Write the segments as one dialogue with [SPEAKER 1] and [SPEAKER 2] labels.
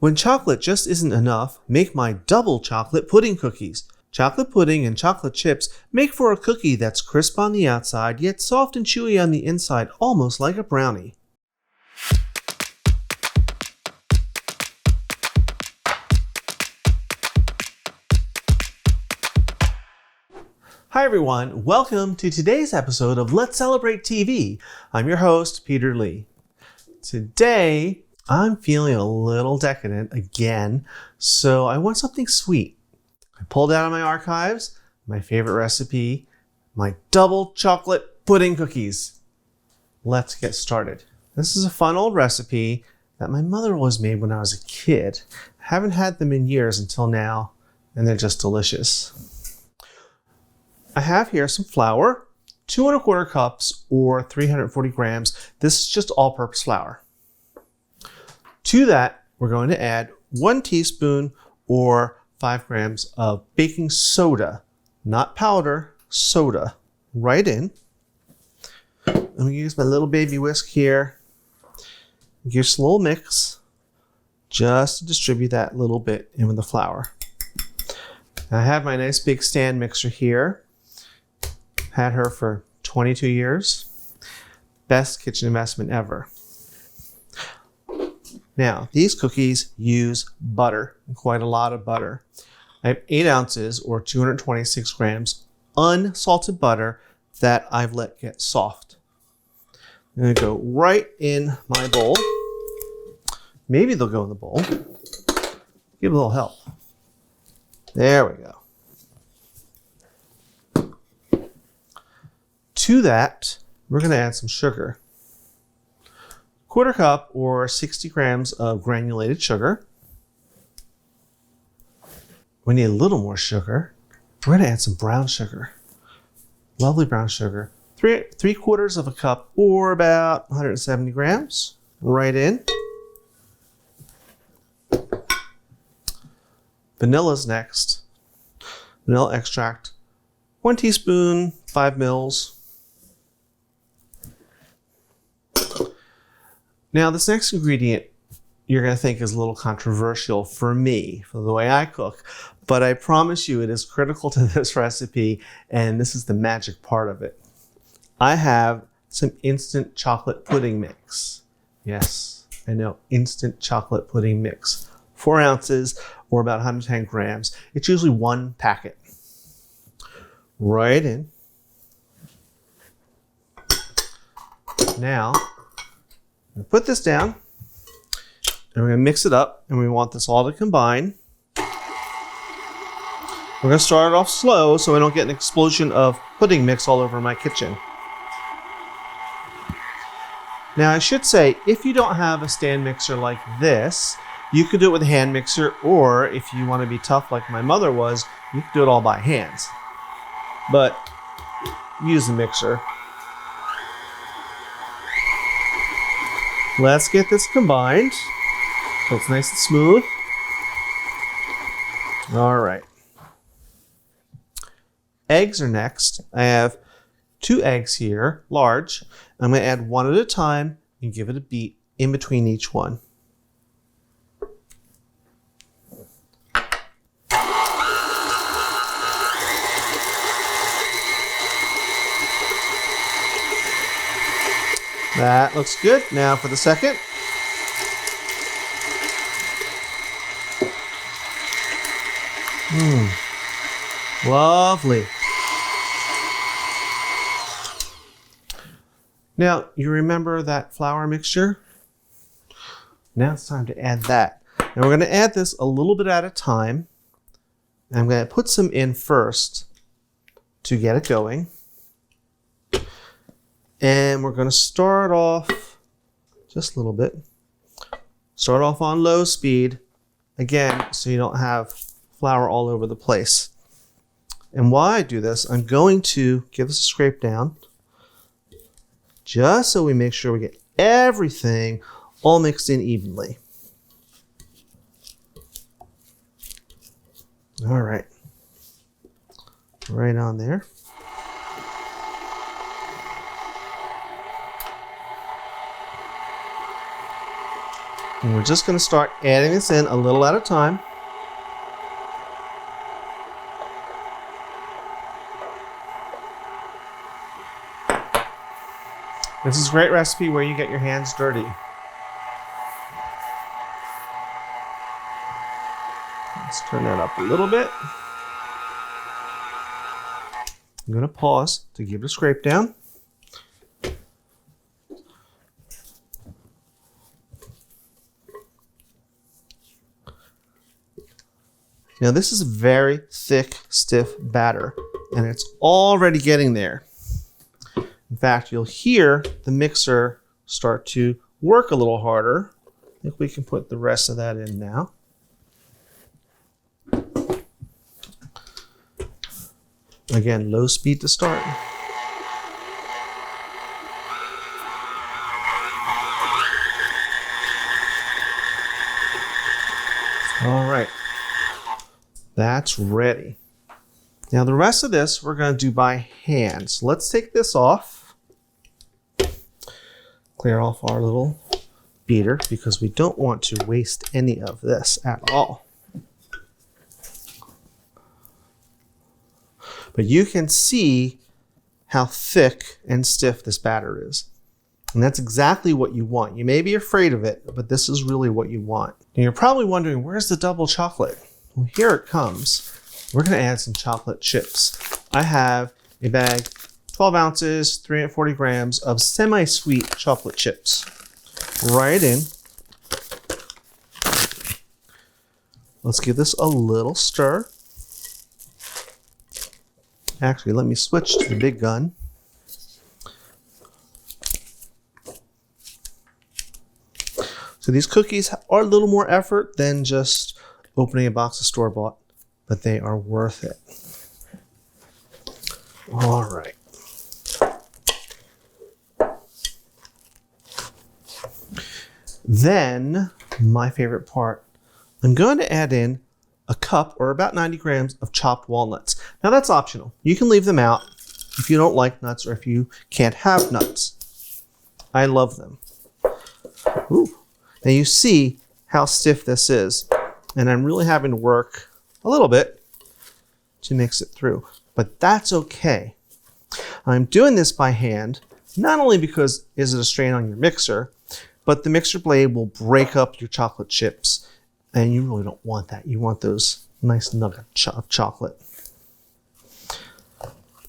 [SPEAKER 1] When chocolate just isn't enough, make my double chocolate pudding cookies. Chocolate pudding and chocolate chips make for a cookie that's crisp on the outside, yet soft and chewy on the inside, almost like a brownie. Hi everyone, welcome to today's episode of Let's Celebrate TV. I'm your host, Peter Lee. Today, I'm feeling a little decadent again, so I want something sweet. I pulled out of my archives my favorite recipe, my double chocolate pudding cookies. Let's get started. This is a fun old recipe that my mother always made when I was a kid. I haven't had them in years until now, and they're just delicious. I have here some flour, 2 1/4 cups or 340 grams. This is just all-purpose flour. To that, we're going to add 1 teaspoon or 5 grams of baking soda, not powder, soda, right in. I'm going to use my little baby whisk here. Give just a little mix, just to distribute that little bit in with the flour. I have my nice big stand mixer here. Had her for 22 years. Best kitchen investment ever. Now, these cookies use butter, quite a lot of butter. I have 8 ounces or 226 grams unsalted butter that I've let get soft. I'm going to go right in my bowl. Maybe they'll go in the bowl. Give a little help. There we go. To that, we're going to add some sugar. 1/4 cup or 60 grams of granulated sugar. We need a little more sugar. We're going to add some brown sugar. Lovely brown sugar. 3/4 cup or about 170 grams. Right in. Vanilla's next. Vanilla extract. 1 teaspoon, 5 mils. Now, this next ingredient you're going to think is a little controversial for me, for the way I cook, but I promise you it is critical to this recipe, and this is the magic part of it. I have some instant chocolate pudding mix. Yes, I know, instant chocolate pudding mix. 4 ounces or about 110 grams. It's usually 1 packet. Right in. Now, I'm going to put this down, and we're going to mix it up, and we want this all to combine. We're going to start it off slow so I don't get an explosion of pudding mix all over my kitchen. Now, I should say, if you don't have a stand mixer like this, you could do it with a hand mixer, or if you want to be tough like my mother was, you could do it all by hands. But use the mixer. Let's get this combined so it's nice and smooth. All right. Eggs are next. I have 2 eggs here, large. I'm going to add 1 at a time and give it a beat in between each one. That looks good. Now for the second. Lovely. Now, you remember that flour mixture? Now it's time to add that. And we're going to add this a little bit at a time. I'm going to put some in first to get it going. And we're going to start off just a little bit. Start off on low speed, again, so you don't have flour all over the place. And while I do this, I'm going to give this a scrape down, just so we make sure we get everything all mixed in evenly. All right. Right on there. And we're just going to start adding this in a little at a time. This is a great recipe where you get your hands dirty. Let's turn that up a little bit. I'm going to pause to give it a scrape down. Now this is a very thick, stiff batter, and it's already getting there. In fact, you'll hear the mixer start to work a little harder. I think we can put the rest of that in now. Again, low speed to start. All right, that's ready. Now the rest of this we're going to do by hand. So let's take this off. Clear off our little beater because we don't want to waste any of this at all. But you can see how thick and stiff this batter is. And that's exactly what you want. You may be afraid of it, but this is really what you want. And you're probably wondering, where's the double chocolate? Well, here it comes. We're going to add some chocolate chips. I have a bag, 12 ounces, 340 grams of semi-sweet chocolate chips. Right in. Let's give this a little stir. Actually, let me switch to the big gun. So these cookies are a little more effort than just opening a box of store-bought, but they are worth it. All right. Then, my favorite part, I'm going to add in a cup or about 90 grams of chopped walnuts. Now that's optional. You can leave them out if you don't like nuts or if you can't have nuts. I love them. Ooh. Now you see how stiff this is, and I'm really having to work a little bit to mix it through, but that's okay. I'm doing this by hand, not only because is it a strain on your mixer, but the mixer blade will break up your chocolate chips, and you really don't want that. You want those nice nuggets of chocolate.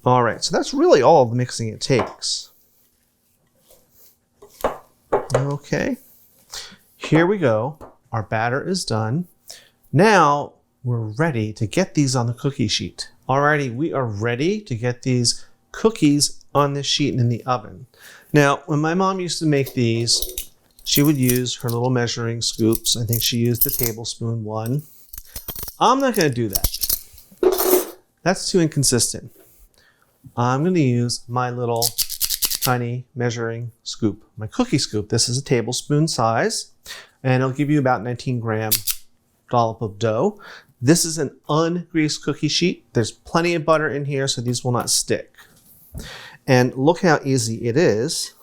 [SPEAKER 1] All right, so that's really all the mixing it takes. Okay, here we go. Our batter is done. Now we're ready to get these on the cookie sheet. Alrighty, we are ready to get these cookies on this sheet and in the oven. Now, when my mom used to make these, she would use her little measuring scoops. I think she used the tablespoon one. I'm not going to do that. That's too inconsistent. I'm going to use my little tiny measuring scoop, my cookie scoop. This is a tablespoon size, and it'll give you about 19-gram dollop of dough. This is an ungreased cookie sheet. There's plenty of butter in here, so these will not stick. And look how easy it is.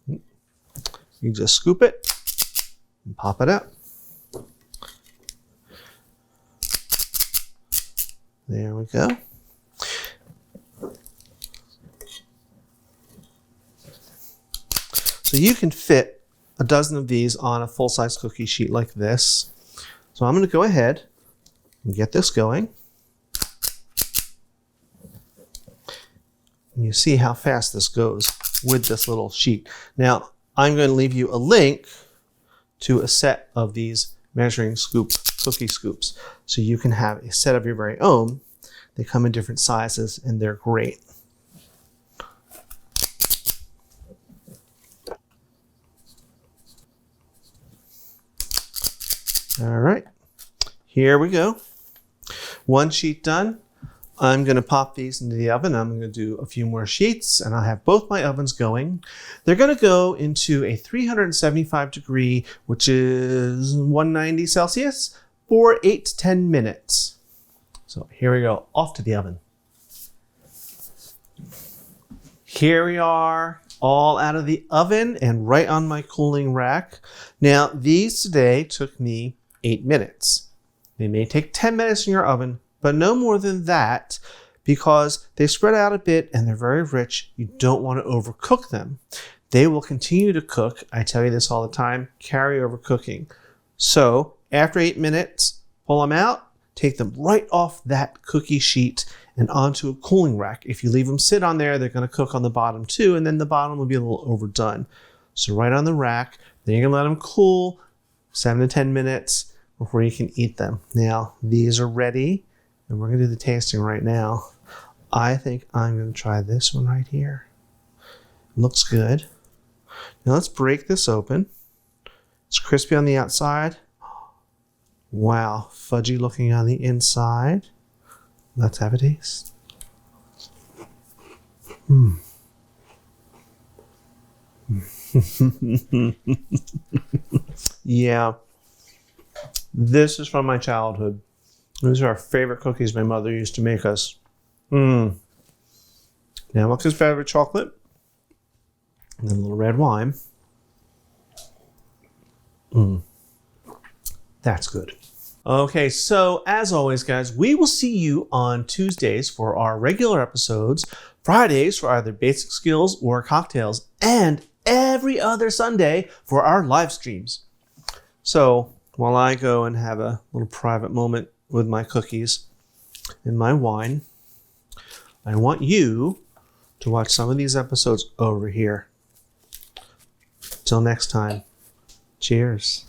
[SPEAKER 1] You just scoop it and pop it out. There we go. So you can fit a dozen of these on a full-size cookie sheet like this. So I'm going to go ahead and get this going. And you see how fast this goes with this little sheet. Now, I'm going to leave you a link to a set of these measuring scoop cookie scoops, so you can have a set of your very own. They come in different sizes and they're great. All right, here we go. One sheet done. I'm going to pop these into the oven. I'm going to do a few more sheets, and I'll have both my ovens going. They're going to go into a 375 degree, which is 190 Celsius, for 8 to 10 minutes. So here we go, off to the oven. Here we are, all out of the oven and right on my cooling rack. Now, these today took me 8 minutes. They may take 10 minutes in your oven, but no more than that because they spread out a bit and they're very rich. You don't want to overcook them. They will continue to cook. I tell you this all the time, carry over cooking. So after 8 minutes, pull them out, take them right off that cookie sheet and onto a cooling rack. If you leave them sit on there, they're going to cook on the bottom too, and then the bottom will be a little overdone. So right on the rack, then you're going to let them cool 7 to 10 minutes before you can eat them. Now, these are ready, and we're going to do the tasting right now. I think I'm going to try this one right here. Looks good. Now let's break this open. It's crispy on the outside. Wow, fudgy looking on the inside. Let's have a taste. Yeah, this is from my childhood. These are our favorite cookies my mother used to make us. Now, what's his favorite chocolate? And then a little red wine. That's good. Okay, so as always, guys, we will see you on Tuesdays for our regular episodes, Fridays for either basic skills or cocktails, and every other Sunday for our live streams. So while I go and have a little private moment with my cookies and my wine, I want you to watch some of these episodes over here. Till next time, cheers.